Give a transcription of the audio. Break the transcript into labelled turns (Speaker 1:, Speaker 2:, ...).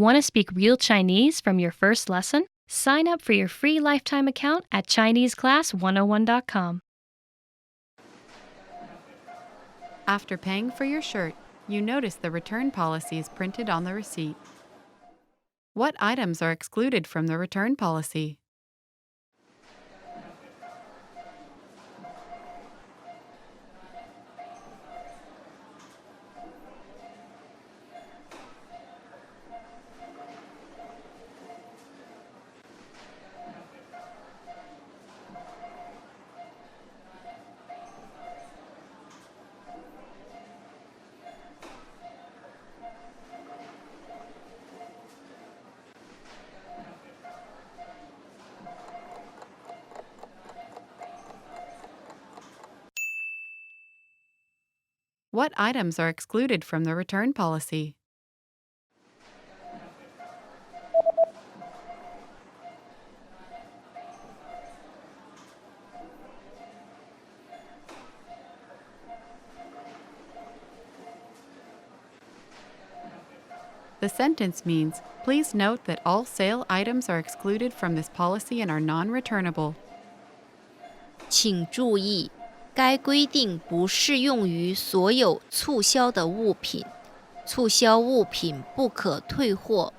Speaker 1: Want to speak real Chinese from your first lesson? Sign up for your free lifetime account at ChineseClass101.com.
Speaker 2: After paying for your shirt, you notice the return policies printed on the receipt. What items are excluded from the return policy? What items are excluded from the return policy? The sentence means, please note that all sale items are excluded from this policy and are non-returnable.
Speaker 3: 请注意，该规定不适用于所有促销的物品，促销物品不可退货